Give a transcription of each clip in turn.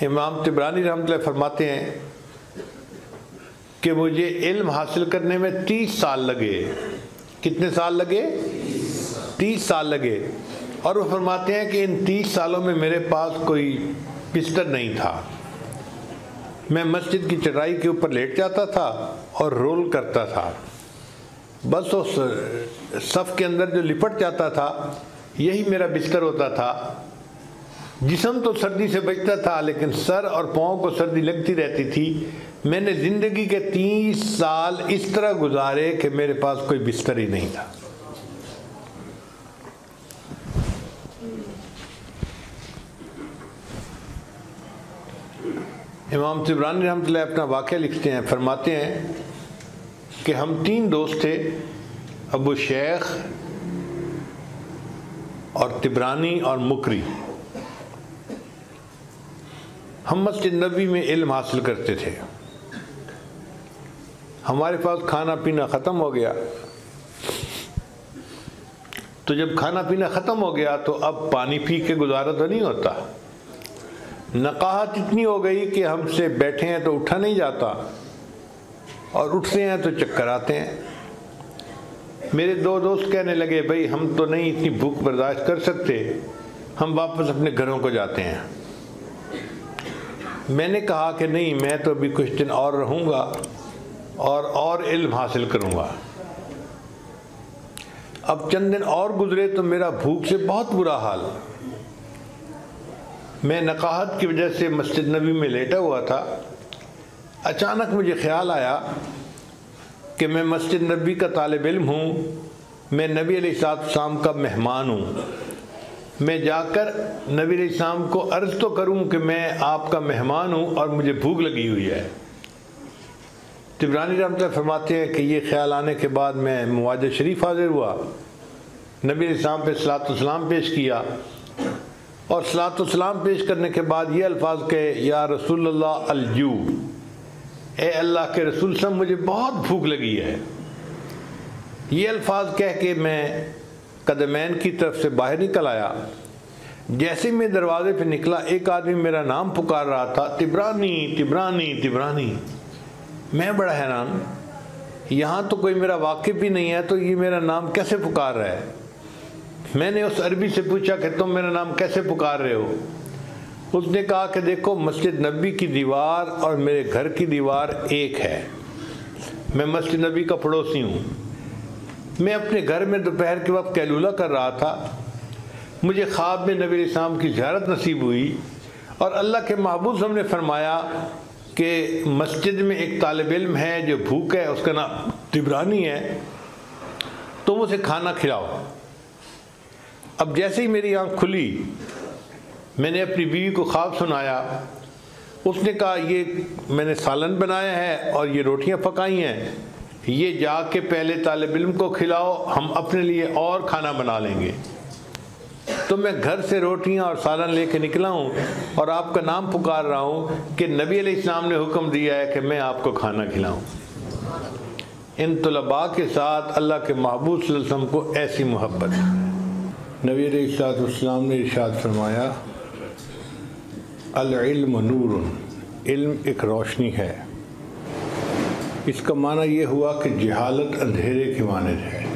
امام طبرانی رحمۃ اللہ فرماتے ہیں کہ مجھے علم حاصل کرنے میں 30 سال لگے۔ کتنے سال لگے؟ 30 سال لگے۔ اور وہ فرماتے ہیں کہ ان 30 سالوں میں میرے پاس کوئی بستر نہیں تھا، میں مسجد کی چٹائی کے اوپر لیٹ جاتا تھا اور رول کرتا تھا، بس اس صف کے اندر جو لپٹ جاتا تھا یہی میرا بستر ہوتا تھا۔ جسم تو سردی سے بچتا تھا لیکن سر اور پاؤں کو سردی لگتی رہتی تھی۔ میں نے زندگی کے 30 سال اس طرح گزارے کہ میرے پاس کوئی بستر ہی نہیں تھا۔ امام طبرانی رحمۃ اللہ اپنا واقعہ لکھتے ہیں، فرماتے ہیں کہ ہم 3 دوست تھے، ابو شیخ اور طبرانی اور مکری۔ ہم مسجد نبوی میں علم حاصل کرتے تھے۔ ہمارے پاس کھانا پینا ختم ہو گیا، تو جب کھانا پینا ختم ہو گیا تو اب پانی پی کے گزارا تو نہیں ہوتا۔ نقاہت اتنی ہو گئی کہ ہم سے بیٹھے ہیں تو اٹھا نہیں جاتا اور اٹھتے ہیں تو چکر آتے ہیں۔ میرے 2 دوست کہنے لگے بھائی ہم تو نہیں اتنی بھوک برداشت کر سکتے، ہم واپس اپنے گھروں کو جاتے ہیں۔ میں نے کہا کہ نہیں، میں تو ابھی کچھ دن اور رہوں گا اور علم حاصل کروں گا۔ اب چند دن اور گزرے تو میرا بھوک سے بہت برا حال، میں نقاہت کی وجہ سے مسجد نبوی میں لیٹا ہوا تھا۔ اچانک مجھے خیال آیا کہ میں مسجد نبوی کا طالب علم ہوں، میں نبی علیہ السلام کا مہمان ہوں، میں جا کر نبی علیہ السلام کو عرض تو کروں کہ میں آپ کا مہمان ہوں اور مجھے بھوک لگی ہوئی ہے۔ طبرانی رحمۃ اللہ فرماتے ہیں کہ یہ خیال آنے کے بعد میں مواجہ شریف حاضر ہوا، نبی علیہ السلام پہ صلاۃ والسلام پیش کیا، اور صلاۃ والسلام پیش کرنے کے بعد یہ الفاظ کہے، یا رسول اللہ الجو، اے اللہ کے رسول صاحب مجھے بہت بھوک لگی ہے۔ یہ الفاظ کہہ کے میں قدمین کی طرف سے باہر نکل آیا۔ جیسے میں دروازے پہ نکلا ایک آدمی میرا نام پکار رہا تھا، طبرانی طبرانی طبرانی۔ میں بڑا حیران، یہاں تو کوئی میرا واقف بھی نہیں ہے تو یہ میرا نام کیسے پکار رہا ہے؟ میں نے اس عربی سے پوچھا کہ تم میرا نام کیسے پکار رہے ہو؟ اس نے کہا کہ دیکھو مسجد نبوی کی دیوار اور میرے گھر کی دیوار ایک ہے، میں مسجد نبوی کا پڑوسی ہوں۔ میں اپنے گھر میں دوپہر کے وقت قیلولہ کر رہا تھا، مجھے خواب میں نبی علیہ السلام کی زیارت نصیب ہوئی اور اللہ کے محبوب صلی اللہ علیہ وسلم نے فرمایا کہ مسجد میں ایک طالب علم ہے جو بھوک ہے، اس کا نام طبرانی ہے، تم اسے کھانا کھلاؤ۔ اب جیسے ہی میری آنکھ کھلی میں نے اپنی بیوی کو خواب سنایا، اس نے کہا یہ میں نے سالن بنایا ہے اور یہ روٹیاں پکائی ہیں، یہ جا کے پہلے طالب علم کو کھلاؤ، ہم اپنے لیے اور کھانا بنا لیں گے۔ تو میں گھر سے روٹیاں اور سالن لے کے نکلا ہوں اور آپ کا نام پکار رہا ہوں کہ نبی علیہ السلام نے حکم دیا ہے کہ میں آپ کو کھانا کھلاؤں۔ ان طلباء کے ساتھ اللہ کے محبوب صلی اللہ علیہ وسلم کو ایسی محبت ہے۔ نبی علیہ السلام نے ارشاد فرمایا، العلم نور، علم ایک روشنی ہے۔ اس کا معنی یہ ہوا کہ جہالت اندھیرے کی مانند ہے۔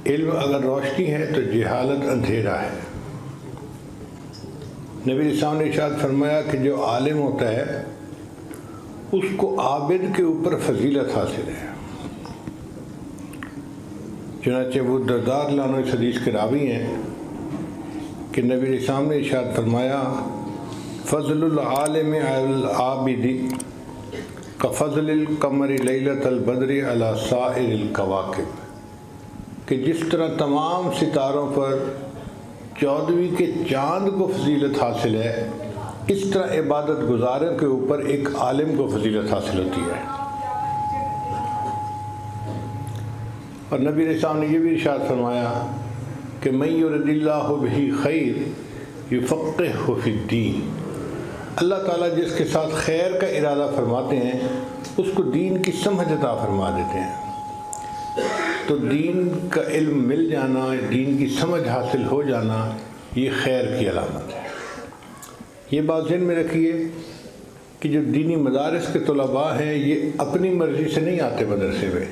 علم اگر روشنی ہے تو جہالت اندھیرا ہے۔ نبی علیہ السلام نے ارشاد فرمایا کہ جو عالم ہوتا ہے اس کو عابد کے اوپر فضیلت حاصل ہے۔ چنانچہ ابو الدرداء رضی اللہ عنہ اس حدیث کے راوی ہیں کہ نبی علیہ السلام نے ارشاد فرمایا، فضل العالم علی العابد کفضل القمر لیلۃ البدر علی سائر الکواکب، کہ جس طرح تمام ستاروں پر 14ویں کے چاند کو فضیلت حاصل ہے، اس طرح عبادت گزاروں کے اوپر ایک عالم کو فضیلت حاصل ہوتی ہے۔ اور نبی علیہ السلام نے یہ بھی ارشاد فرمایا کہ من یرد اللہ بہ خیر یفقہہ فی الدین، اللہ تعالیٰ جس کے ساتھ خیر کا ارادہ فرماتے ہیں اس کو دین کی سمجھ عطا فرما دیتے ہیں۔ تو دین کا علم مل جانا، دین کی سمجھ حاصل ہو جانا، یہ خیر کی علامت ہے، یہ بات ذہن میں رکھیے کہ جو دینی مدارس کے طلباء ہیں یہ اپنی مرضی سے نہیں آتے مدرسے میں،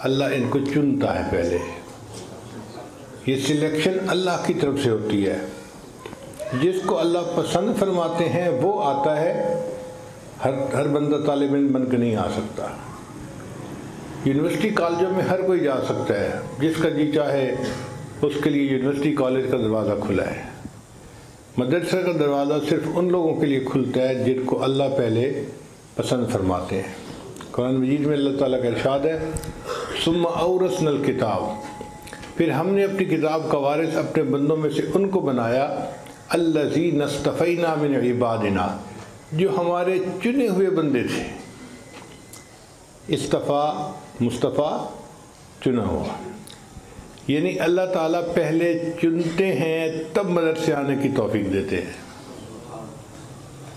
اللہ ان کو چنتا ہے پہلے، یہ سلیکشن اللہ کی طرف سے ہوتی ہے، جس کو اللہ پسند فرماتے ہیں وہ آتا ہے، ہر بندہ طالب علم بن کے نہیں آ سکتا۔ یونیورسٹی کالجوں میں ہر کوئی جا سکتا ہے، جس کا جی چاہے اس کے لیے یونیورسٹی کالج کا دروازہ کھلا ہے۔ مدرسہ کا دروازہ صرف ان لوگوں کے لیے کھلتا ہے جن کو اللہ پہلے پسند فرماتے ہیں۔ قرآن مجید میں اللہ تعالیٰ کا ارشاد ہے ثم اورثنا الکتاب، پھر ہم نے اپنی کتاب کا وارث اپنے بندوں میں سے ان کو بنایا الذین اصطفینا من عبادنا، جو ہمارے چنے ہوئے بندے تھے۔ اصطفیٰ مصطفیٰ چنا ہوا، یعنی اللہ تعالیٰ پہلے چنتے ہیں تب مدرسے آنے کی توفیق دیتے ہیں۔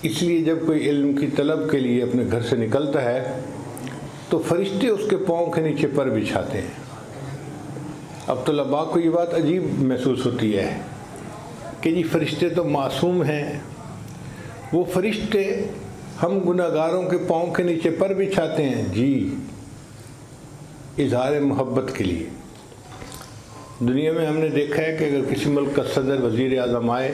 اس لیے جب کوئی علم کی طلب کے لیے اپنے گھر سے نکلتا ہے تو فرشتے اس کے پاؤں کے نیچے پر بچھاتے ہیں۔ اب طلباء کو یہ بات عجیب محسوس ہوتی ہے کہ جی فرشتے تو معصوم ہیں، وہ فرشتے ہم گناہگاروں کے پاؤں کے نیچے پر بچھاتے ہیں؟ جی، اظہار محبت کے لیے۔ دنیا میں ہم نے دیکھا ہے کہ اگر کسی ملک کا صدر وزیر اعظم آئے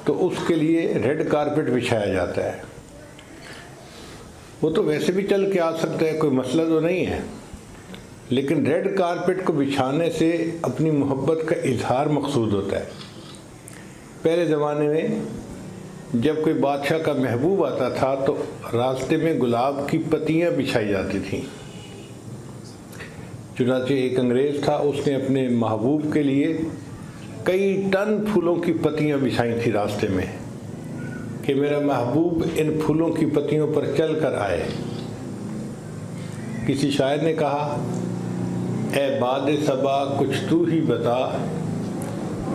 تو اس کے لیے ریڈ کارپٹ بچھایا جاتا ہے۔ وہ تو ویسے بھی چل کے آ سکتا ہے، کوئی مسئلہ تو نہیں ہے، لیکن ریڈ کارپٹ کو بچھانے سے اپنی محبت کا اظہار مقصود ہوتا ہے۔ پہلے زمانے میں جب کوئی بادشاہ کا محبوب آتا تھا تو راستے میں گلاب کی پتیاں بچھائی جاتی تھیں۔ چنانچہ ایک انگریز تھا، اس نے اپنے محبوب کے لیے کئی ٹن پھولوں کی پتیاں بچھائی تھیں راستے میں کہ میرا محبوب ان پھولوں کی پتیوں پر چل کر آئے۔ کسی شاعر نے کہا اے باد صبا کچھ تو ہی بتا،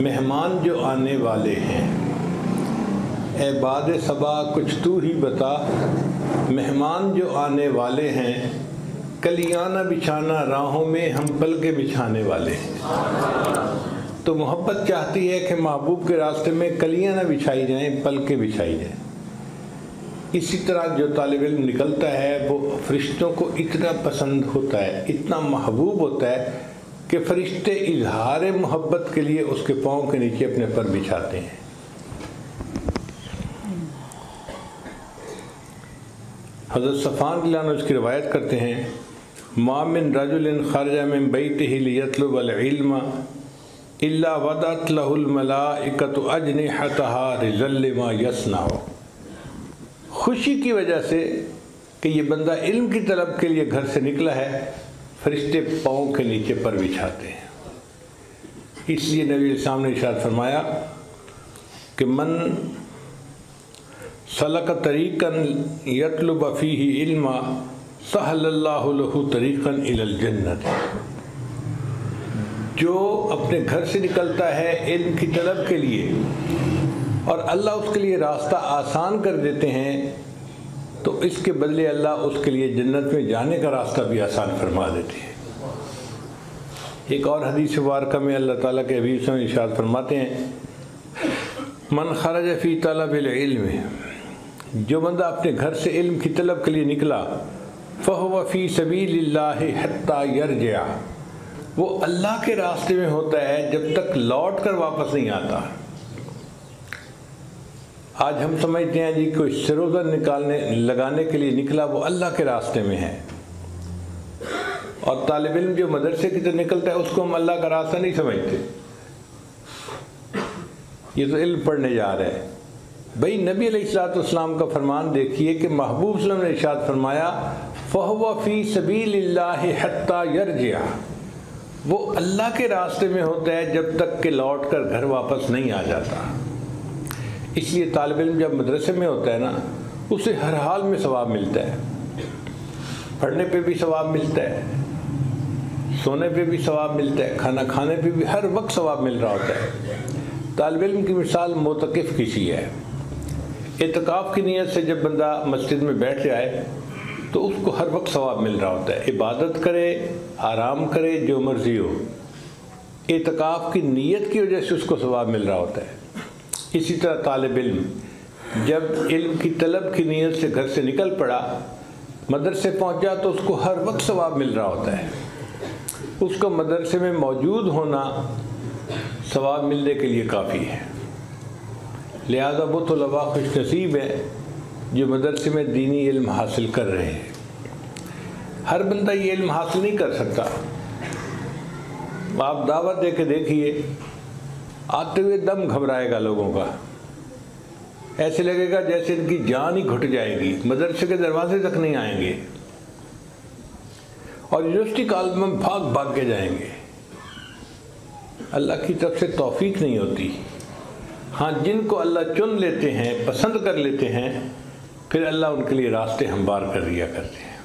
مہمان جو آنے والے ہیں۔ اے باد صبا کچھ تو ہی بتا، مہمان جو آنے والے ہیں، کلیاں نہ بچھانا راہوں میں ہم پلکیں بچھانے والے ہیں۔ تو محبت چاہتی ہے کہ محبوب کے راستے میں کلیاں نہ بچھائی جائیں، پلکیں بچھائی جائیں۔ اسی طرح جو طالب علم نکلتا ہے وہ فرشتوں کو اتنا پسند ہوتا ہے، اتنا محبوب ہوتا ہے کہ فرشتے اظہار محبت کے لیے اس کے پاؤں کے نیچے اپنے پر بچھاتے ہیں۔ حضرت صفوان رضی اللہ عنہ اس کی روایت کرتے ہیں ما من رجل خرج من بیتہ لیطلب العلم الا وضعت له الملائکۃ اجنحتها رضا لما یصنع، خوشی کی وجہ سے کہ یہ بندہ علم کی طلب کے لیے گھر سے نکلا ہے، فرشتے پاؤں کے نیچے پر بچھاتے ہیں۔ اس لیے نبی علیہ السلام نے ارشاد فرمایا کہ من سلک طریقا یطلب فیہ علما سہل اللہ لہ طریقا الی الجنت، جو اپنے گھر سے نکلتا ہے علم کی طلب کے لیے اور اللہ اس کے لیے راستہ آسان کر دیتے ہیں تو اس کے بدلے اللہ اس کے لیے جنت میں جانے کا راستہ بھی آسان فرما دیتے ہیں۔ ایک اور حدیث مبارکہ میں اللہ تعالیٰ کے حبیب صلی اللہ علیہ وسلم ارشاد فرماتے ہیں من خرج فی طلب العلم، جو بندہ اپنے گھر سے علم کی طلب کے لیے نکلا فہو فی سبیل اللہ حتی یرجع، وہ اللہ کے راستے میں ہوتا ہے جب تک لوٹ کر واپس نہیں آتا۔ آج ہم سمجھتے ہیں جی کوئی سروزہ لگانے کے لیے نکلا وہ اللہ کے راستے میں ہے، اور طالب علم جو مدرسے کی طرف نکلتا ہے اس کو ہم اللہ کا راستہ نہیں سمجھتے، یہ تو علم پڑھنے جا رہے ہیں۔ بھئی نبی علیہ السلام کا فرمان دیکھیے کہ محبوب صلی اللہ علیہ وسلم نے ارشاد فرمایا فَهُوَ فِي سَبِيلِ اللَّهِ حَتَّى يَرْجِعَ، وہ اللہ کے راستے میں ہوتا ہے جب تک کہ لوٹ کر گھر واپس نہیں آ جاتا۔ اس لیے طالب علم جب مدرسے میں ہوتا ہے نا، اسے ہر حال میں ثواب ملتا ہے، پڑھنے پہ بھی ثواب ملتا ہے، سونے پہ بھی ثواب ملتا ہے، کھانا کھانے پہ بھی ہر وقت ثواب مل رہا ہوتا ہے۔ طالب علم کی مثال معتکف کی سی ہے۔ اعتکاف کی نیت سے جب بندہ مسجد میں بیٹھ جائے تو اس کو ہر وقت ثواب مل رہا ہوتا ہے، عبادت کرے، آرام کرے، جو مرضی ہو، اعتکاف کی نیت کی وجہ سے اس کو ثواب مل رہا ہوتا ہے۔ اسی طرح طالب علم جب علم کی طلب کی نیت سے گھر سے نکل پڑا، مدرسے پہنچا تو اس کو ہر وقت ثواب مل رہا ہوتا ہے۔ اس کو مدرسے میں موجود ہونا ثواب ملنے کے لیے کافی ہے۔ لہذا وہ طلباء خوش نصیب ہیں جو مدرسے میں دینی علم حاصل کر رہے ہیں۔ ہر بندہ یہ علم حاصل نہیں کر سکتا۔ آپ دعوت دے کے دیکھیے، آتے ہوئے دم گھبرائے گا لوگوں کا، ایسے لگے گا جیسے ان کی جان ہی گھٹ جائے گی، مدرسے کے دروازے تک نہیں آئیں گے اور یونیورسٹی کالج میں بھاگ بھاگ کے جائیں گے۔ اللہ کی طرف سے توفیق نہیں ہوتی۔ ہاں، جن کو اللہ چن لیتے ہیں، پسند کر لیتے ہیں، پھر اللہ ان کے لیے راستے ہموار کر دیا کرتے ہیں۔